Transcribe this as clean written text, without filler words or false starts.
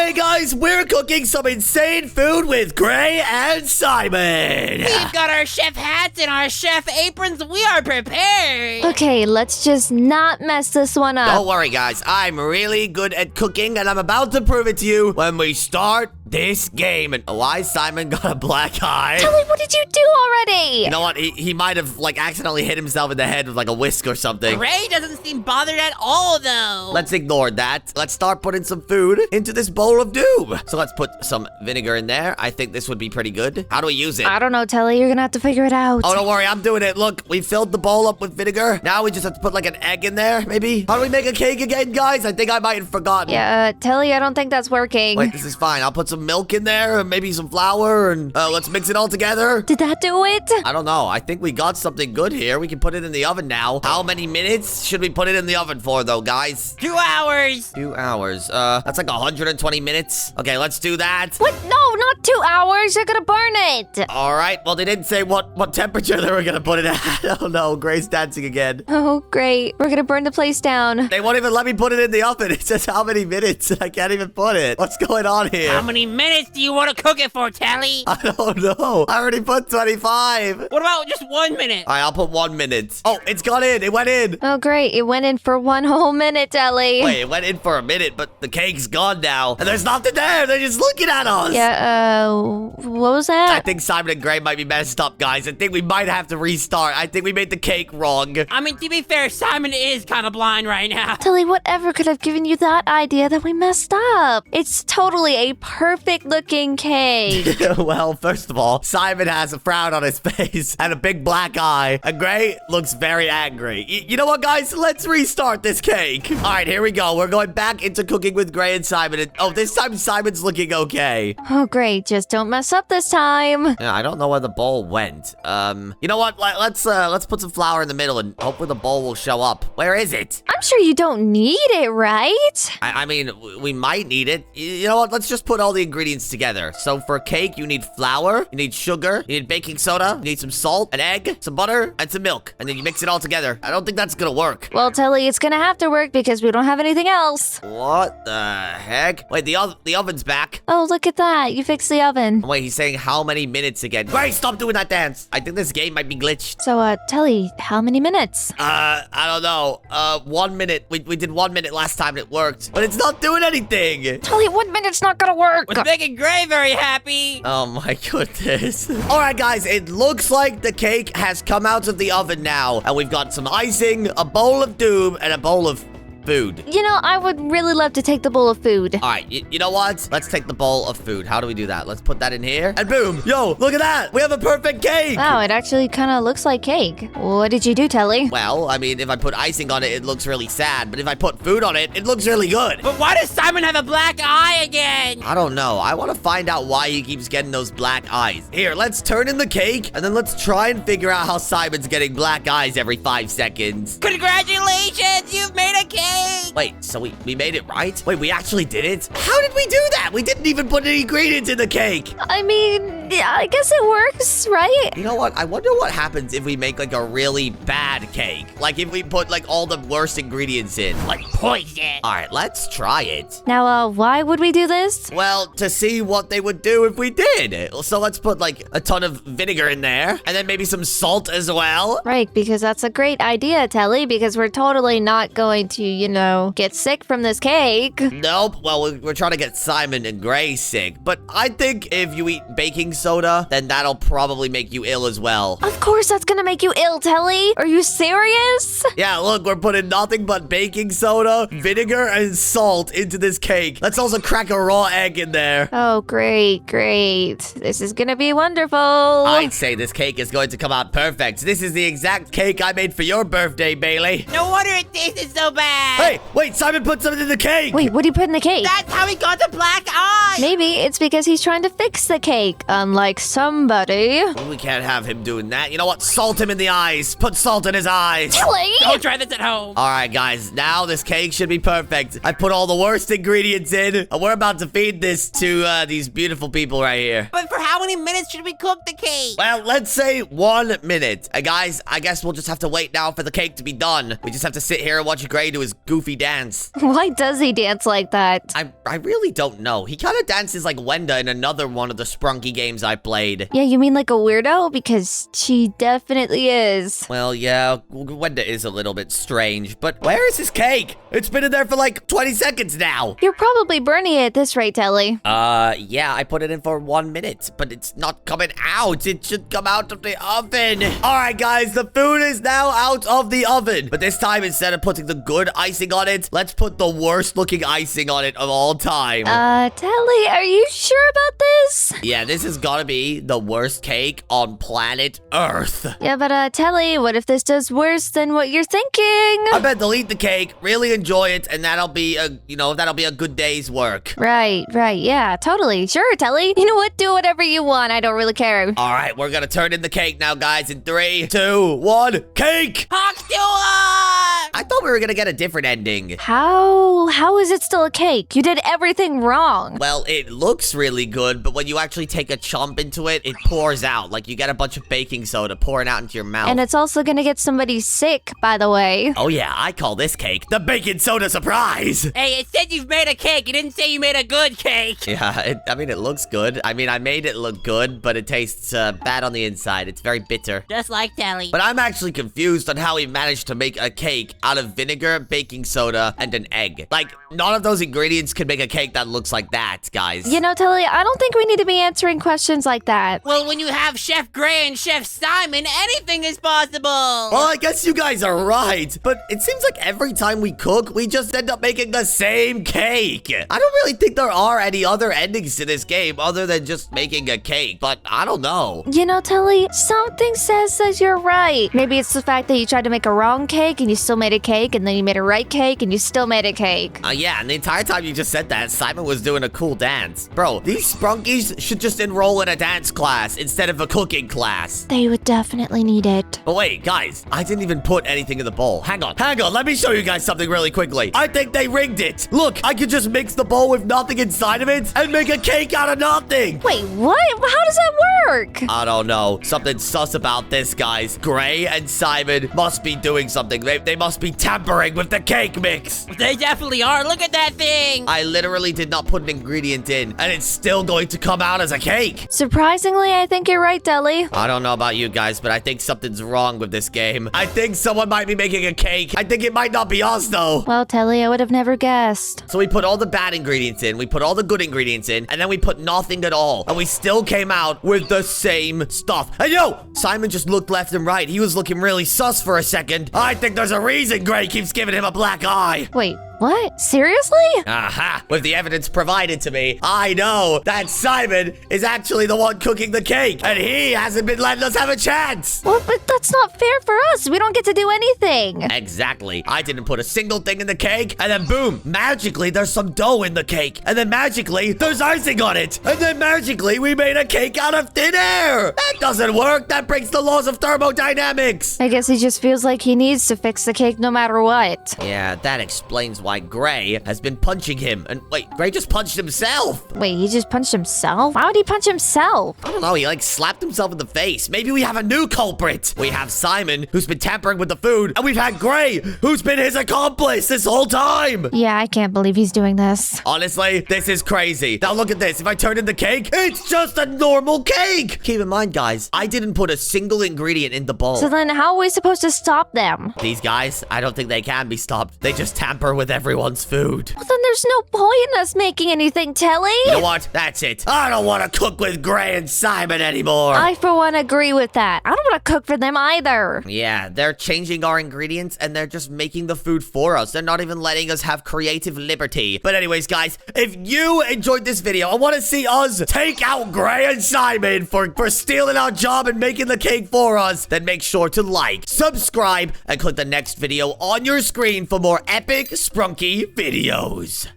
Today, guys, we're cooking some insane food with Gray and Simon. We've got our chef hats and our chef aprons. We are prepared. Okay, let's just not mess this one up. Don't worry, guys. I'm really good at cooking, and I'm about to prove it to you when we start this game. And why Simon got a black eye? Telly, what did you do already? You know what? He might have, like, accidentally hit himself in the head with, like, a whisk or something. Gray doesn't seem bothered at all, though. Let's ignore that. Let's start putting some food into this bowl of doom. So let's put some vinegar in there. I think this would be pretty good. How do we use it? I don't know, Telly. You're gonna have to figure it out. Oh, don't worry. I'm doing it. Look, we filled the bowl up with vinegar. Now we just have to put, like, an egg in there, maybe? How do we make a cake again, guys? I think I might have forgotten. Yeah, Telly, I don't think that's working. Wait, this is fine. I'll put some milk in there, and maybe some flour, and let's mix it all together. Did that do it? I don't know. I think we got something good here. We can put it in the oven now. How many minutes should we put it in the oven for, though, guys? 2 hours. 2 hours. That's like 120 minutes. Okay, let's do that. What? No, not 2 hours. You're gonna burn it. All right. Well, they didn't say what temperature they were gonna put it at. Oh no, Gray's dancing again. Oh, great. We're gonna burn the place down. They won't even let me put it in the oven. It says how many minutes. I can't even put it. What's going on here? How many minutes do you want to cook it for, Telly? I don't know. I already put 25. What about just 1 minute? All right, I'll put 1 minute. Oh, it's gone in. It went in. Oh, great. It went in for 1 whole minute, Telly. Wait, it went in for a minute, but the cake's gone now. And there's nothing there. They're just looking at us. Yeah, what was I that? think Simon and Gray might be messed up, guys. I think we might have to restart. I think we made the cake wrong. I mean, to be fair, Simon is kind of blind right now. Telly, whatever could have given you that idea that we messed up? It's totally a perfect looking cake. Well, first of all, Simon has a frown on his face and a big black eye. And Gray looks very angry. You know what, guys? Let's restart this cake. All right, here we go. We're going back into cooking with Gray and Simon. And, oh, this time Simon's looking okay. Oh, great. Just don't mess up this time. Yeah, I don't know where the bowl went. You know what? Let's put some flour in the middle and hopefully the bowl will show up. Where is it? I'm sure you don't need it, right? I mean, we might need it. You know what? Let's just put all the ingredients together. So for cake, you need flour, you need sugar, you need baking soda, you need some salt, an egg, some butter, and some milk. And then you mix it all together. I don't think that's gonna work. Well, Telly, it's gonna have to work because we don't have anything else. What the heck? Wait, the oven's back. Oh, look at that. You fixed the oven. Wait, he's saying how many minutes again? Gray, stop doing that dance. I think this game might be glitched. So, Telly, how many minutes? I don't know. 1 minute. We did 1 minute last time and it worked. But it's not doing anything. Telly, 1 minute's not gonna work. Was making Gray very happy. Oh my goodness. All right, guys, it looks like the cake has come out of the oven now. And we've got some icing, a bowl of doom, and a bowl of food. You know, I would really love to take the bowl of food. All right, you know what? Let's take the bowl of food. How do we do that? Let's put that in here. And boom. Yo, look at that. We have a perfect cake. Wow, it actually kind of looks like cake. What did you do, Telly? Well, I mean, if I put icing on it, it looks really sad. But if I put food on it, it looks really good. But why does Simon have a black eye again? I don't know. I want to find out why he keeps getting those black eyes. Here, let's turn in the cake, and then let's try and figure out how Simon's getting black eyes every 5 seconds. Congratulations, you've made a cake. Wait, so we made it right? Wait, we actually did it? How did we do that? We didn't even put any ingredients in the cake. I mean, yeah, I guess it works, right? You know what? I wonder what happens if we make, like, a really bad cake. Like, if we put, like, all the worst ingredients in. Like poison. All right, let's try it. Now, why would we do this? Well, to see what they would do if we did. So let's put, like, a ton of vinegar in there. And then maybe some salt as well. Right, because that's a great idea, Telly, because we're totally not going to, you know, get sick from this cake. Nope. Well, we're trying to get Simon and Gray sick. But I think if you eat baking soda, then that'll probably make you ill as well. Of course that's gonna make you ill, Telly. Are you serious? Yeah, look, we're putting nothing but baking soda, vinegar, and salt into this cake. Let's also crack a raw egg in there. Oh, great, great. This is gonna be wonderful. I'd say this cake is going to come out perfect. This is the exact cake I made for your birthday, Bailey. No wonder it tasted so bad. Hey, wait, Simon put something in the cake. Wait, what do you put in the cake? That's how he got the black eye. Maybe it's because he's trying to fix the cake, unlike somebody. We can't have him doing that. You know what? Salt him in the eyes. Put salt in his eyes. Telly! Don't try this at home. All right, guys. Now this cake should be perfect. I put all the worst ingredients in, and we're about to feed this to these beautiful people right here. But for how many minutes should we cook the cake? Well, let's say 1 minute. Guys, I guess we'll just have to wait now for the cake to be done. We just have to sit here and watch Gray do his goofy dance. Why does he dance like that? I really don't know. He kind of dances like Wenda in another one of the Sprunky games I played. Yeah, you mean like a weirdo? Because she definitely is. Well, yeah, Wenda is a little bit strange, but where is his cake? It's been in there for like 20 seconds now. You're probably burning it at this rate, Telly. Yeah, I put it in for 1 minute, but it's not coming out. It should come out of the oven. All right, guys, the food is now out of the oven. But this time, instead of putting the good icing on it, let's put the worst looking icing on it of all time. Telly, are you sure about this? Yeah, this is gotta be the worst cake on planet Earth. Yeah, but Telly, what if this does worse than what you're thinking? I bet they'll eat the cake, really enjoy it, and that'll be a good day's work. Right, yeah, totally. Sure, Telly. You know what? Do whatever you want. I don't really care. All right, we're gonna turn in the cake now, guys, in 3, 2, 1, cake! I thought we were gonna get a different ending. How is it still a cake? You did everything wrong. Well, it looks really good, but when you actually take a chomp into it, it pours out. Like you get a bunch of baking soda pouring out into your mouth. And it's also gonna get somebody sick, by the way. Oh yeah, I call this cake the baking soda surprise. Hey, it said you've made a cake. You didn't say you made a good cake. Yeah, it looks good. I mean, I made it look good, but it tastes bad on the inside. It's very bitter. Just like Telly. But I'm actually confused on how he managed to make a cake out of vinegar, baking soda, and an egg. Like, none of those ingredients could make a cake that looks like that, guys. You know, Telly, I don't think we need to be answering questions like that. Well, when you have Chef Gray and Chef Simon, anything is possible. Well, I guess you guys are right, but it seems like every time we cook, we just end up making the same cake. I don't really think there are any other endings to this game other than just making a cake, but I don't know. You know, Telly, something says that you're right. Maybe it's the fact that you tried to make a wrong cake and you still made a cake, and then you made a right cake and you still made a cake. Yeah, and the entire time you just said that, Simon was doing a cool dance. Bro, these Sprunkies should just enroll in a dance class instead of a cooking class. They would definitely need it. But wait, guys, I didn't even put anything in the bowl. Hang on, let me show you guys something really quickly. I think they rigged it. Look, I could just mix the bowl with nothing inside of it and make a cake out of nothing. Wait, what? How does that work? I don't know. Something sus about this, guys. Gray and Simon must be doing something. They must be tampering with the cake mix. They definitely are. Look at that thing. I literally did not put an ingredient in, and it's still going to come out as a cake. Surprisingly, I think you're right, Telly. I don't know about you guys, but I think something's wrong with this game. I think someone might be making a cake. I think it might not be us, though. Well, Telly, I would have never guessed. So we put all the bad ingredients in, we put all the good ingredients in, and then we put nothing at all. And we still came out with the same stuff. And yo, Simon just looked left and right. He was looking really sus for a second. I think there's a reason Gray keeps giving him a black eye. Wait, what? Seriously? Aha! With the evidence provided to me, I know that Simon is actually the one cooking the cake, and he hasn't been letting us have a chance! Well, but that's not fair for us. We don't get to do anything. Exactly. I didn't put a single thing in the cake, and then boom, magically there's some dough in the cake, and then magically there's icing on it, and then magically we made a cake out of thin air! That doesn't work! That breaks the laws of thermodynamics! I guess he just feels like he needs to fix the cake no matter what. Yeah, that explains why Gray has been punching him. And wait, Gray just punched himself. Wait, he just punched himself? Why would he punch himself? I don't know, he like slapped himself in the face. Maybe we have a new culprit. We have Simon, who's been tampering with the food, and we've had Gray, who's been his accomplice this whole time. Yeah, I can't believe he's doing this. Honestly, this is crazy. Now look at this. If I turn in the cake, it's just a normal cake. Keep in mind, guys, I didn't put a single ingredient in the bowl. So then how are we supposed to stop them? These guys, I don't think they can be stopped. They just tamper with everyone's food. Well, then there's no point in us making anything, Telly. You know what? That's it. I don't want to cook with Gray and Simon anymore. I, for one, agree with that. I don't want to cook for them either. Yeah, they're changing our ingredients and they're just making the food for us. They're not even letting us have creative liberty. But anyways, guys, if you enjoyed this video, I want to see us take out Gray and Simon for stealing our job and making the cake for us. Then make sure to like, subscribe, and click the next video on your screen for more epic Sprunky videos.